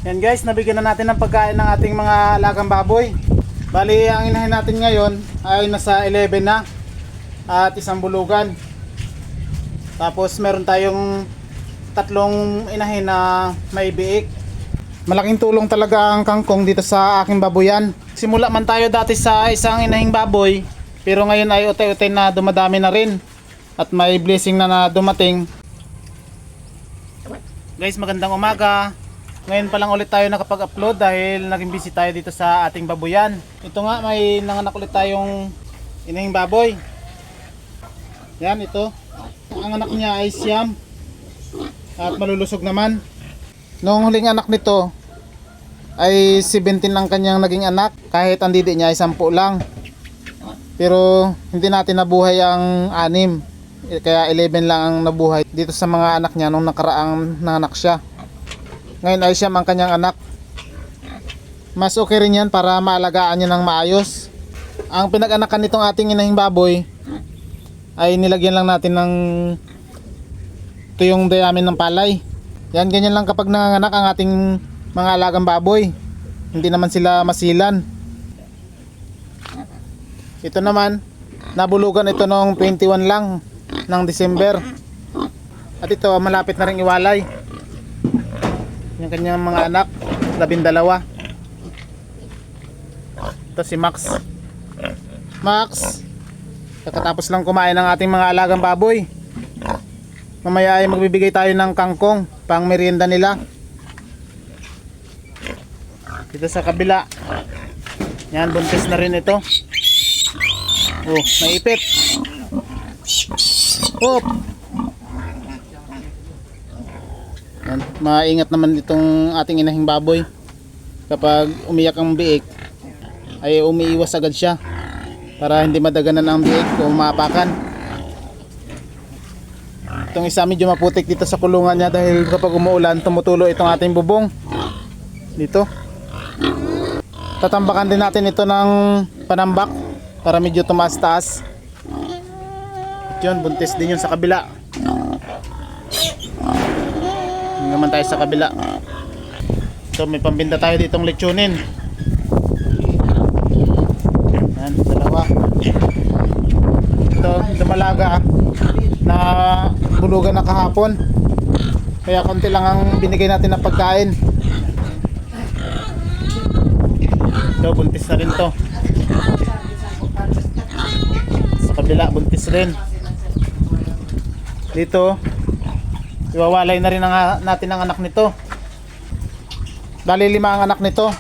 Yan guys, nabigyan na natin ng pagkain ng ating mga alagang baboy. Bali, ang inahin natin ngayon ay nasa 11 na at isang bulugan. Tapos meron tayong tatlong inahin na may biik. Malaking tulong talaga ang kangkong dito sa aking baboyan. Simula man tayo dati sa isang inahing baboy, pero ngayon ay utay-utay na dumadami na rin at may blessing na dumating. Guys, magandang umaga. Ngayon pa lang ulit tayo nakapag-upload dahil naging busy tayo dito sa ating baboyan. Ito nga, may nanganak ulit tayong inahing baboy. Yan, ito. Ang anak niya ay siyam at malulusog naman. Noong huling anak nito ay 17 lang kanyang naging anak, kahit ang didi niya ay 10 lang. Pero hindi natin nabuhay ang 6, kaya 11 lang ang nabuhay dito sa mga anak niya nung nakaraang nanganak siya. Ngayon ay siyam ang kanyang anak. Mas okay rin yan para maalagaan niya ng maayos. Ang pinag-anakan nitong ating inahing baboy ay nilagyan lang natin ng tuyong dayamin ng palay. Yan, ganyan lang kapag nanganganak ang ating mga alagang baboy. Hindi naman sila masilan. Ito naman, nabulugan ito noong 21 lang ng December. At ito, malapit na rin iwalay. Yung kanyang mga anak, 12. Ito si Max. Max, kakatapos lang kumain ng ating mga alagang baboy. Mamaya ay magbibigay tayo ng kangkong pang merienda nila. Dito sa kabila, yan, buntis na rin ito. Oh, may ipit. Hop. Yan, maingat naman itong ating inahing baboy. Kapag umiyak ang biik ay umiiwas agad siya para hindi madaganan ang biik o maapakan. Itong isa medyo maputik dito sa kulungan niya dahil kapag umuulan tumutulo itong ating bubong dito. Tatambakan din natin ito ng panambak para medyo tumaas-taas. Yun, buntis din yun sa kabila. Naman tayo sa kabila. So may pambinda tayo ditong lechonin. Yan, dalawa. Ito, dumalaga na bulugan na kahapon. Kaya konti lang ang binigay natin na pagkain. Ito, buntis na rin to. Sa kabila, buntis rin. Dito iwawalay na rin natin ang anak nito. Bali 5 ang anak nito.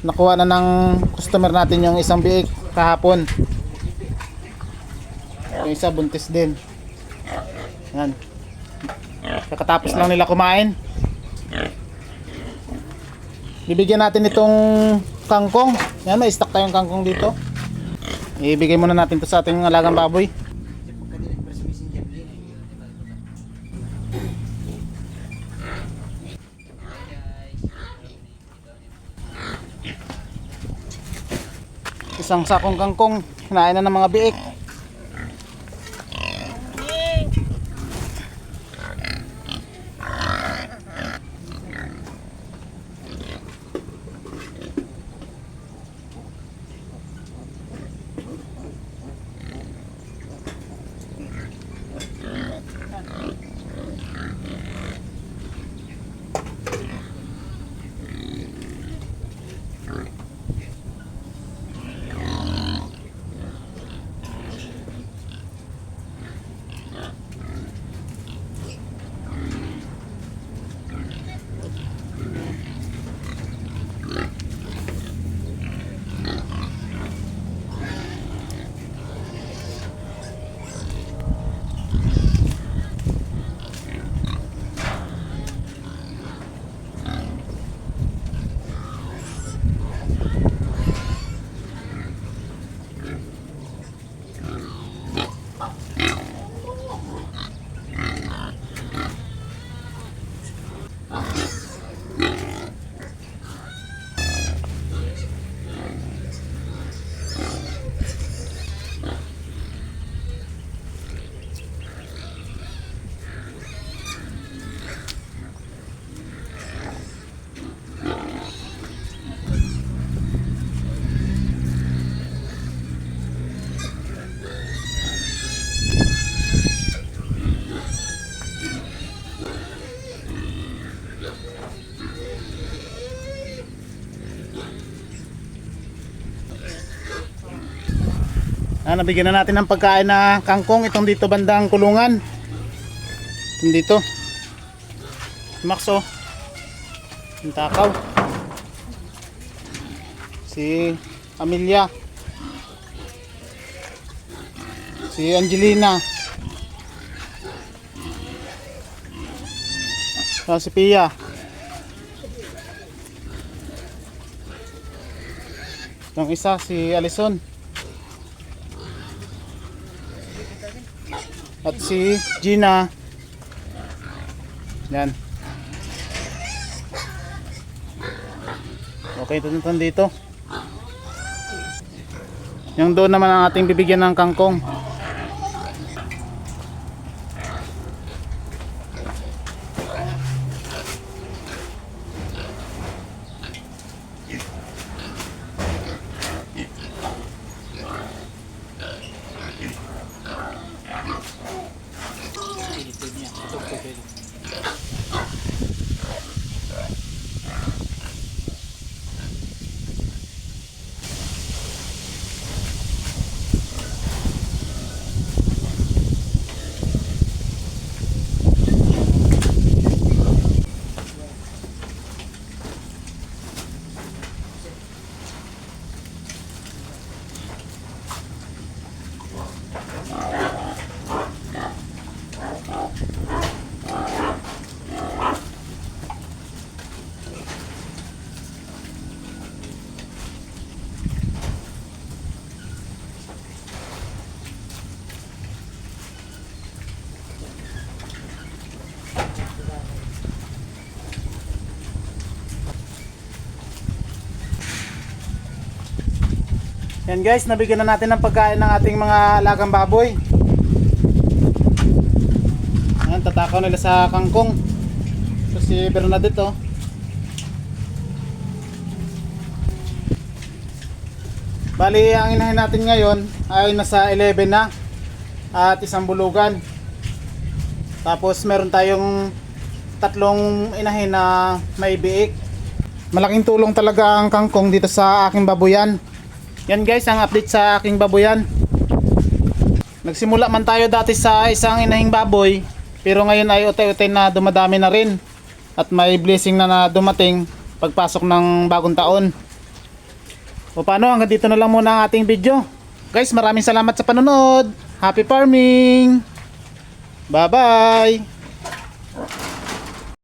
Nakuha na ng customer natin yung isang biik kahapon. Yung isa buntis din. Yan. Kakatapos lang nila kumain. Bibigyan natin itong kangkong. Yan, may stock tayong kangkong dito. Ibigay muna natin to sa ating alagang baboy. Isang sakong kangkong, kinain na ng mga biik. Nabigyan na natin ng pagkain na kangkong. Itong dito bandang kulungan. Itong dito. Max oh. Yung takaw. Si Amelia. Si Angelina. Si Pia. Yung isa si Alison. At si Gina. Yan. Okay, ito dito. Yung doon naman ang ating bibigyan ng kangkong. Yan guys, nabigyan na natin ng pagkain ng ating mga alagang baboy. Ayan, tatakaw nila sa kangkong. Ito si Bernadette oh. Bali, ang inahin natin ngayon ay nasa 11 na at isang bulugan. Tapos meron tayong tatlong inahin na may biik. Malaking tulong talaga ang kangkong dito sa aking babuyan. Yan guys, ang update sa aking baboyan. Nagsimula man tayo dati sa isang inahing baboy, pero ngayon ay utay-utay na dumadami na rin. At may blessing na dumating pagpasok ng bagong taon. O paano, hanggang dito na lang muna ang ating video. Guys, maraming salamat sa panonood. Happy farming! Bye bye!